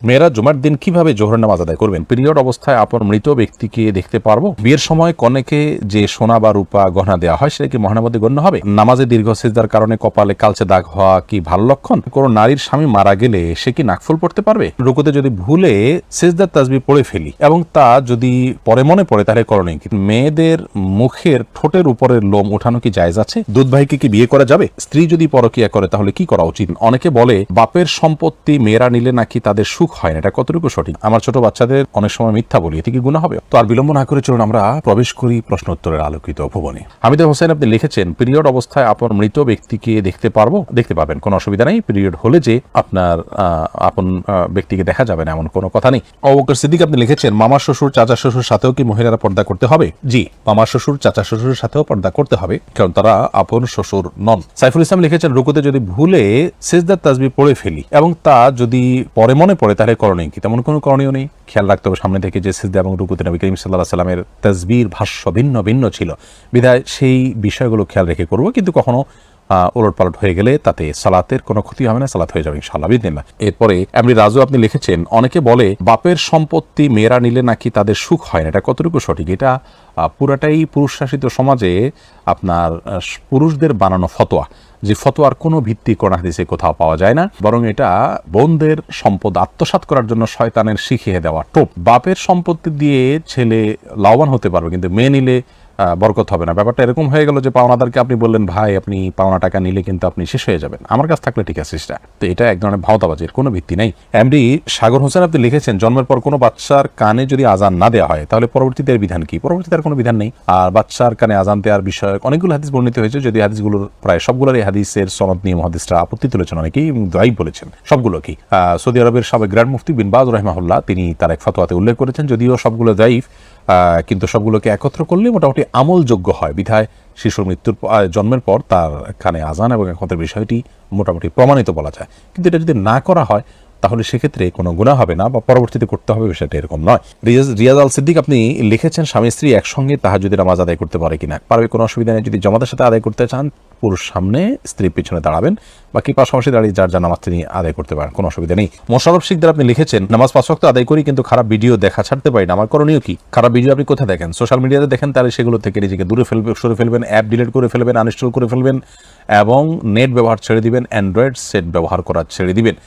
মেয়েরা জুমার দিন কিভাবে জোহরের নামাজ আদায় করবেন? পিরিয়ড অবস্থায় আপন মৃত ব্যক্তিকে দেখতে পারবো? বিয়ের সময় কনেকে যে সোনা বা রূপা গহনা দেওয়া হয় সেটা কি মহানার মধ্যে গণ্য হবে? নামাজে দীর্ঘ সিজদার কারণে কপালে কালচে দাগ হওয়া কি ভালো লক্ষণ? কোন নারীর স্বামী মারা গেলে সে কি নাকফুল পড়তে পারবে? রুকুতে যদি ভুলে সিজদার তাসবিহ পড়ে ফেলি এবং তা যদি পরে মনে পড়ে তাহলে করণীয় কি? মেয়েদের মুখের ঠোঁটের উপরের লোম উঠানো কি জায়েজ আছে? দুধ ভাইকে কি বিয়ে করা যাবে? স্ত্রী যদি পরকিয়া করে তাহলে কি করা উচিত? অনেকে বলে বাপের সম্পত্তি মেয়েরা নিলে নাকি তাদের সুখ হয় না, এটা কতটুকু সঠিক? আমার ছোট বাচ্চাদের অনেক সময় মিথ্যা বলি, এতে কি গুনাহ হবে? তো আর বিলম্ব না করে চলুন আমরা প্রবেশ করি প্রশ্ন উত্তরের আলোকিত ভুবনে। হামিদা হোসেন আপনি লিখেছেন, পিরিয়ড অবস্থায় আপন মৃত ব্যক্তিকে দেখতে পারবো? দেখতে পাবেন, কোনো অসুবিধা নেই। পিরিয়ড হলে যে আপনার আপন ব্যক্তিকে দেখা যাবে না এমন কোনো কথা নেই। আবু বকর সিদ্দিক আপনি লিখেছেন, মামা শ্বশুর চাচা শ্বশুর সাথেও কি মহিলারা পর্দা করতে হবে? জি, মামা শ্বশুর চাচা শ্বশুরের সাথেও পর্দা করতে হবে, কারণ তারা আপন শ্বশুর নন। সাইফুল ইসলাম লিখেছেন, রুকুতে যদি ভুলে সিজদার তাসবিহ পড়ে ফেলি এবং তা যদি পরে মনে পড়ে তাহলে করণীয় কি? তেমন কোনো করণীয় নেই। খেয়াল রাখতে হবে সামনে থেকে যে সিজদা এবং রুকুতে নবী করিম সাল্লাল্লাহু আলাইহি সাল্লামের তাসবিহর ভাষ্য ভিন্ন ভিন্ন ছিল, বিধায় সেই বিষয়গুলো খেয়াল রেখে করব, কিন্তু কখনো উলটপালট হয়ে গেলে তাতে সালাতের কোনো ক্ষতি হবে না, সালাত হয়ে যাবে ইনশাআল্লাহ বিদিনিল্লাহ। এরপরে এমনি রাজু আপনি লিখেছেন, অনেকে বলে বাপের সম্পত্তি মেয়েরা নিলে নাকি তাদের সুখ হয় না, এটা কতটুকু সঠিক? এটা পুরাটাই পুরুষ শাসিত সমাজে আপনার পুরুষদের বানানো ফতোয়া, যে ফতোয়ার কোনো ভিত্তি কোরআন হাদিসে কোথাও পাওয়া যায় না, বরং এটা বোনদের সম্পদ আত্মসাৎ করার জন্য শয়তানের শিখিয়ে দেওয়া টোপ। বাপের সম্পত্তি দিয়ে ছেলে লাভবান হতে পারবে, কিন্তু মেয়ে নিলে বরকত হবে না। ব্যাপারটা এরকম হয়ে গেল যে পাওনাদারকে আপনি বললেন, ভাই আপনি পাওনা টাকা নিলে কিন্তু আপনি শেষ হয়ে যাবেন, আমার কাছে থাকলে ঠিক আছে সেটা। তো এটা এক ধরনের ভাওতাবাজির কোনো ভিত্তি নেই। এমডি সাগর হোসেন আপনি লিখেছেন, জন্মের পর কোনো বাচ্চার কানে যদি আজান না দেওয়া হয় তাহলে পরবর্তীতে বিধান কি? পরবর্তীতে আর কোনো বিধান নেই। আর বাচ্চার কানে আজান দেওয়ার বিষয়ে অনেকগুলো হাদিস বর্ণিত হয়েছে, যদি হাদিসগুলোর প্রায় সবগুলোর এই হাদিসের সনদ নিয়ে মুহাদ্দিসরা আপত্তি তুলেছেন, অনেকেই দায়ী বলেছেন। সবগুলো কি? সৌদি আরবের সাবেক গ্র্যান্ড মুফতি বিন বাজ রাহিমাহুল্লাহ তিনি তার এক ফতোয়াতে উল্লেখ করেছেন, যদিও সবগুলো দায়ীফ, কিন্তু সবগুলোকে একত্র করলে মোটামুটি আমলযোগ্য হয়, বিধায় শিশুর মৃত্যুর জন্মের পর তার কানে আজান এবং একত্রের বিষয়টি মোটামুটি প্রমাণিত বলা যায়। কিন্তু এটা যদি না করা হয় তাহলে সেক্ষেত্রে কোনো গুনাহ হবে না, বা পরবর্তীতে করতে হবে বিষয়টা এরকম নয়। রিয়াজ আল সিদ্দিক আপনি লিখেছেন, স্বামী স্ত্রী একসঙ্গে তাহাজ্জুদের নামাজ আদায় করতে পারে কিনা? পারবে, কোনো অসুবিধা নেই। যদি জামাতের সাথে আদায় করতে চান, পুরুষ সামনে স্ত্রীর পিছনে দাঁড়াবেন, বাকি পাশাপাশি দাঁড়িয়ে যার যা নামাজ তিনি আদায় করতে পারেন, কোনো অসুবিধা নেই। মোশাররফ শিকদার আপনি লিখেছেন, নামাজ 5 ওয়াক্ত আদায় করি কিন্তু খারাপ ভিডিও দেখা ছাড়তে পারি না, আমার করণীয় কি? খারাপ ভিডিও আপনি কোথায় দেখেন? সোশ্যাল মিডিয়াতে দেখেন, তাহলে সেগুলো থেকে নিজেকে দূরে সরে ফেলবেন, অ্যাপ ডিলিট করে ফেলবেন, আনইনস্টল করে ফেলবেন এবং নেট ব্যবহার ছেড়ে দিবেন, অ্যান্ড্রয়েড সেট ব্যবহার করা ছেড়ে দিবেন।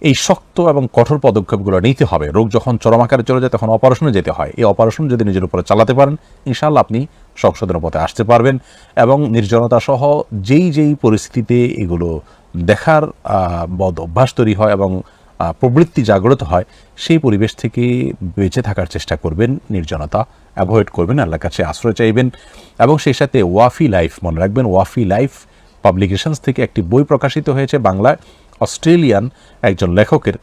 এই শক্ত এবং কঠোর পদক্ষেপগুলো নিতে হবে। রোগ যখন চরম আকারে চলে যায় তখন অপারেশনে যেতে হয়। এই অপারেশন যদি নিজের উপরে চালাতে পারেন, ইনশাআল্লাহ আপনি সংশোধনের পথে আসতে পারবেন এবং নির্জনতা সহ যেই পরিস্থিতিতে এগুলো দেখার বদ অভ্যাস তৈরি হয় এবং প্রবৃত্তি জাগ্রত হয়, সেই পরিবেশ থেকে বেঁচে থাকার চেষ্টা করবেন, নির্জনতা অ্যাভয়েড করবেন, আল্লাহর কাছে আশ্রয় চাইবেন। এবং সেই সাথে ওয়াফি লাইফ, মনে রাখবেন, ওয়াফি লাইফ পাবলিকেশনস থেকে একটি বই প্রকাশিত হয়েছে বাংলায়, অস্ট্রেলিয়ান একজন লেখকের।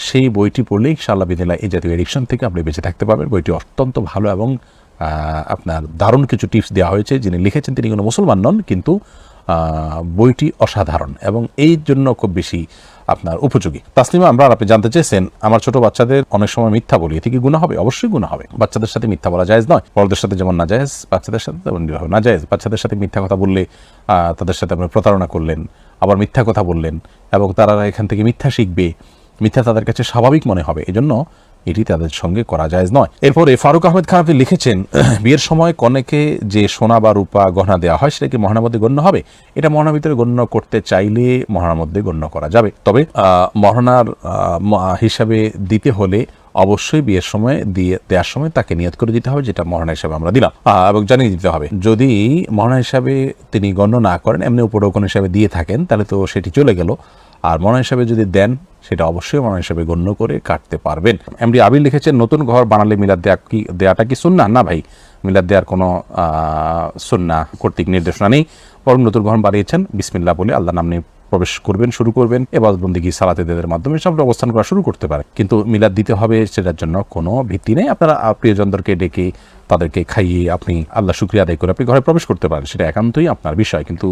সেই বইটি পড়লে ইনশাআল্লাহ বিদিনিল্লাহ এই জাতীয় এডিকশন থেকে আপনি বেঁচে থাকতে পারবেন। বইটি অত্যন্ত ভালো এবং আপনার দারুণ কিছু টিপস দেওয়া হয়েছে। যিনি লিখেছেন তিনি কোনো মুসলমান নন, কিন্তু বইটি অসাধারণ এবং এই জন্য খুব বেশি আপনার উপযোগী। তাসলিমা আমরা আপনি জানতে চেয়েছেন, আমার ছোট বাচ্চাদের অনেক সময় মিথ্যা বলি, এতে কি গুনাহ হবে? অবশ্যই গুনাহ হবে। বাচ্চাদের সাথে মিথ্যা বলা জায়েজ নয়, বড়দের সাথে যেমন না জায়েজ, বাচ্চাদের সাথে তেমন না জায়েজ। বাচ্চাদের সাথে মিথ্যা কথা বললে তাদের সাথে আপনি প্রতারণা করলেন, আবার মিথ্যা কথা বললেন এবং তারা এখান থেকে মিথ্যা শিখবে, মিথ্যা তাদের কাছে স্বাভাবিক মনে হবে, এজন্য এটি তাদের সঙ্গে করা জায়েজ নয়। এরপরে ফারুক আহমেদ খান আপনি লিখেছেন, বিয়ের সময় কনেকে যে সোনা বা রূপা গহনা দেওয়া হয় সেটা কি মহানার মধ্যে গণ্য হবে? এটা মহানার ভিতরে গণ্য করতে চাইলে মহানার মধ্যে গণ্য করা যাবে, তবে মহানার হিসাবে দিতে হলে অবশ্যই বিয়ের সময় দেওয়ার সময় তাকে নিয়ত করে দিতে হবে, যেটা মহানা হিসাবে আমরা দিলাম, এবং জানিয়ে দিতে হবে। যদি মহানা হিসাবে তিনি গণ্য না করেন, এমনি উপঢৌকন হিসাবে দিয়ে থাকেন, তাহলে তো সেটি চলে গেল। আর মহানা হিসাবে যদি দেন, সেটা অবশ্যই মহানা হিসাবে গণ্য করে কাটতে পারবেন। এমডি আবির লিখেছেন, নতুন ঘর বানালে মিলাদ দেওয়াটা কি সুন্নাহ? না ভাই, মিলাদ দেওয়ার কোনো সুন্নাহ কর্তৃক নির্দেশনা নেই, বরং নতুন ঘর বানিয়েছেন বিসমিল্লাহ বলে আল্লাহর নাম নিয়ে প্রবেশ করবেন, শুরু করবেন, ইবাদত বন্দেগী সালাতে দেদের মাধ্যমে সব অবস্থান করা শুরু করতে পারে, কিন্তু মিলাদ দিতে হবে সেটার জন্য কোনো ভিত্তি নেই। আপনারা প্রিয়জনদেরকে ডেকে তাদেরকে খাইয়ে আপনি আল্লাহ শুকরিয়া আদায় করে আপনি ঘরে প্রবেশ করতে পারেন, সেটা একান্তই আপনার বিষয়। কিন্তু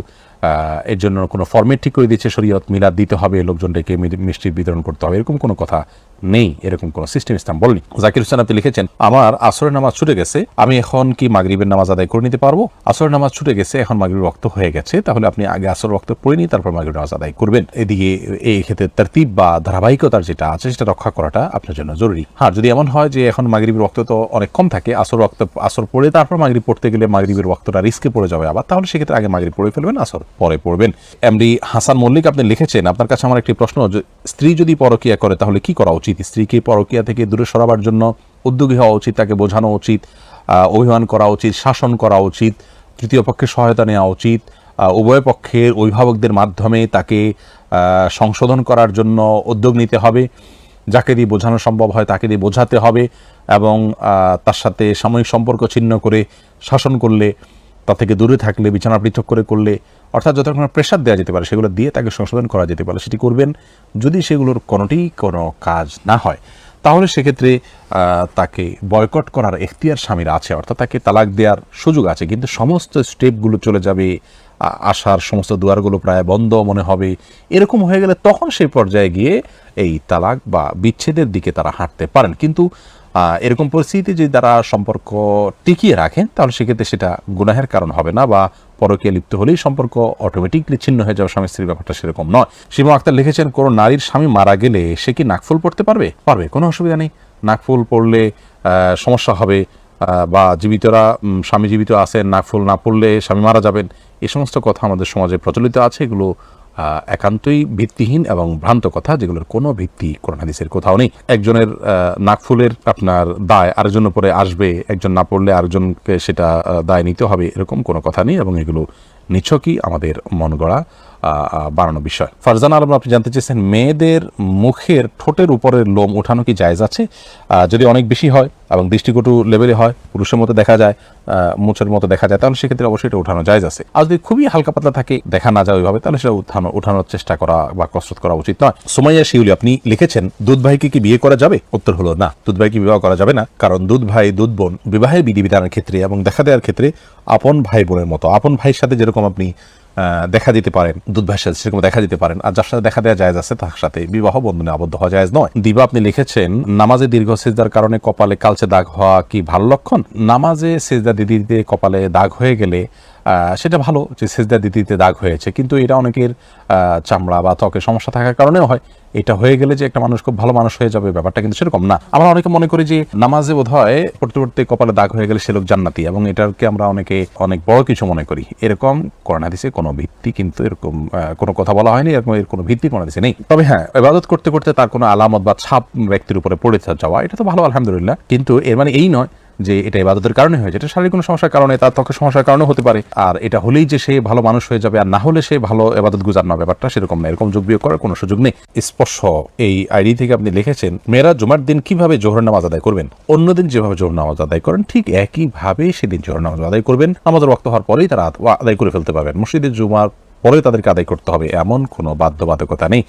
এর জন্য কোনো ফরম্যাট ঠিক করে দিচ্ছে শরীয়ত, মিলাদ দিতে হবে, লোকজন ডেকে মিষ্টির বিতরণ করতে হবে, এরকম কোনো কথা নেই, এরকম কোনো সিস্টেম ইসলাম বলেনি। জাকির হোসেন আপনি লিখেছেন, আমার আসরের নামাজ ছুটে গেছে, আমি এখন কি মাগরিবের নামাজ আদায় করে নিতে পারবো? আসরের নামাজ ছুটে গেছে, এখন মাগরিবের ওয়াক্ত হয়ে গেছে, তাহলে আপনি আগে আসর ওয়াক্ত পড়ে নিয়ে তারপর মাগরিবের নামাজ আদায় করবেন। এদিকে এই ক্ষেত্রে তারতিব বা ধারাবাহিকতার যেটা আছে সেটা রক্ষা করাটা আপনার জন্য জরুরি। হ্যাঁ, যদি এমন হয় যে এখন মাগরিবের ওয়াক্ত তো অনেক কম থাকে, আসর পড়ে তারপর মাগরিব পড়তে গেলে মাগরিবের ওয়াক্তটা রিস্কে পড়ে যাবে আবার, তাহলে সেক্ষেত্রে আগে মাগরিব পড়ে ফেলবেন, আসর পরে পড়বেন। এমডি হাসান মল্লিক আপনি লিখেছেন, আপনার কাছে আমার একটি প্রশ্ন, স্ত্রী যদি পরকিয়া করে তাহলে কি করা উচিত? স্ত্রীকে পরকিয়া থেকে দূরে সরাবার জন্য উদ্যোগী হওয়া উচিত, তাকে বোঝানো উচিত, অভিমান করা উচিত, শাসন করা উচিত, তৃতীয় পক্ষের সহায়তা নেওয়া উচিত, উভয় পক্ষের অভিভাবকদের মাধ্যমে তাকে সংশোধন করার জন্য উদ্যোগ নিতে হবে, যাকে দিয়ে বোঝানো সম্ভব হয় তাকে দিয়ে বোঝাতে হবে, এবং তার সাথে সাময়িক সম্পর্ক ছিন্ন করে শাসন করলে, তা থেকে দূরে থাকলে, বিছানা পৃথক করে করলে, অর্থাৎ যত রকমের প্রেশার দেওয়া যেতে পারে সেগুলো দিয়ে তাকে সংশোধন করা যেতে পারে, সেটি করবেন। যদি সেগুলোর কোনোটি কোনো কাজ না হয় তাহলে সেক্ষেত্রে তাকে বয়কট করার এখতিয়ার স্বামীর আছে, অর্থাৎ তাকে তালাক দেওয়ার সুযোগ আছে, কিন্তু সমস্ত স্টেপগুলো চলে যাবে, আসার সমস্ত দুয়ারগুলো প্রায় বন্ধ মনে হবে, এরকম হয়ে গেলে তখন সেই পর্যায়ে গিয়ে এই তালাক বা বিচ্ছেদের দিকে তারা হাঁটতে পারেন। কিন্তু এরকম পরিস্থিতি যদি তারা সম্পর্ক টিকিয়ে রাখেন তাহলে সেক্ষেত্রে সেটা গুনাহের কারণ হবে না, বা পরকীয়া লিপ্ত হলেই সম্পর্ক অটোমেটিকলি ছিন্ন হয়ে যাবে, স্বামী স্ত্রীর ব্যাপারটা সেরকম নয়। সীমা আক্তার লিখেছেন, কোনো নারীর স্বামী মারা গেলে সে কি নাকফুল পড়তে পারবে? পারবে, কোনো অসুবিধা নেই। নাকফুল পড়লে সমস্যা হবে, বা জীবিতরা, স্বামী জীবিত আছেন, নাকফুল না পড়লে স্বামী মারা যাবেন, এই সমস্ত কথা আমাদের সমাজে প্রচলিত আছে। এগুলো একান্তই ভিত্তিহীন এবং ভ্রান্ত কথা, যেগুলোর কোনো ভিত্তি কোরআন হাদিসের কোথাও নেই। একজনের নাকফুলের আপনার দায় আরেকজনের উপরে আসবে, একজন না পড়লে আরেকজনকে সেটা দায় নিতে হবে, এরকম কোনো কথা নেই, এবং এগুলো নিছকই আমাদের মন গড়া বানানো বিষয়। ফারজানা আলম আপনি জানতে চেয়েছেন, মেয়েদের মুখের ঠোঁটের উপরের লোম ওঠানো কি জায়েজ আছে? যদি অনেক বেশি হয় এবং দৃষ্টিকটু লেভেলে হয়, পুরুষের মতো দেখা যায়, মুছের মতো দেখা যায়, তাহলে সেক্ষেত্রে অবশ্যই এটা ওঠানো জায়েজ আছে। আর যদি খুবই হালকা পাতলা থাকে, দেখা না যায় ওইভাবে, তাহলে সেটা ওঠানোর চেষ্টা করা বা কসরত করা উচিত নয়। সুমাইয়া শিউলি আপনি লিখেছেন, দুধ ভাইকে কি বিয়ে করা যাবে? উত্তর হলো না, দুধ ভাইকে বিবাহ করা যাবে না, কারণ দুধ ভাই দুধ বোন বিবাহের বিধিবিধানের ক্ষেত্রে এবং দেখা দেওয়ার ক্ষেত্রে আপন ভাই বোনের মতো। আপন ভাইয়ের সাথে যেরকম আপনি দেখা দিতে পারেন, দুধ ভাইয়ের সাথে সেরকম দেখা দিতে পারেন, আর যার সাথে দেখা দেওয়া জায়েজ আছে তার সাথে বিবাহ বন্ধনে আবদ্ধ হওয়া জায়েজ নয়। দিবা আপনি লিখেছেন, নামাজে দীর্ঘ সিজদার কারণে কপালে কালচে দাগ হওয়া কি ভালো লক্ষণ? নামাজে সিজদা দিতে দিতে কপালে দাগ হয়ে গেলে সেটা ভালো যে সিজদা দিতে দিতে দাগ হয়েছে, কিন্তু এটা অনেকের চামড়া বা ত্বকের সমস্যা থাকার কারণেও হয়। এটা হয়ে গেলে যে একটা মানুষ খুব ভালো মানুষ হয়ে যাবে, ব্যাপারটা কিন্তু সেরকম না। আমরা অনেকে মনে করি যে নামাজে বোধহয় পড়তে পড়তে কপালে দাগ হয়ে গেলে সে লোক জান্নাতি, এবং এটাকে আমরা অনেকে অনেক বড় কিছু মনে করি। এরকম কোরআন হাদিসে কোনো ভিত্তি কিন্তু এরকম কোনো কথা বলা হয়নি, এরকম এর কোনো ভিত্তি কোরআন হাদিসে নেই। তবে হ্যাঁ, ইবাদত করতে করতে তার কোনো আলামত বা ছাপ ব্যক্তির উপরে পড়ে যাওয়া, এটা তো ভালো, আলহামদুলিল্লাহ, কিন্তু এর মানে এই নয় যে এটা ইবাদতের কারণে হয়েছে, এটা শারীরিক কোনো সমস্যার কারণে, তার ত্বকের সমস্যার কারণে হতে পারে। আর এটা হলেই যে সে ভালো মানুষ হয়ে যাবে, আর না হলে সে ভালো ইবাদত গুজার না, ব্যাপারটা সেরকম না, এরকম যোগ বিয়োগ করার কোনো সুযোগ নেই। স্পর্শ এই আইডি থেকে আপনি লিখেছেন, মেয়েরা জুমার দিন কিভাবে জোহর নামাজ আদায় করবেন? অন্যদিন যেভাবে জোহর নামাজ আদায় করেন ঠিক একইভাবে সেদিন জোহর নামাজ আদায় করবেন। নামাজের ওয়াক্ত হওয়ার পরেই তারা আদায় করে ফেলতে পারবেন। মসজিদের জুমার পরে তাদেরকে আদায় করতে হবে এমন কোনো বাধ্যবাধকতা নেই।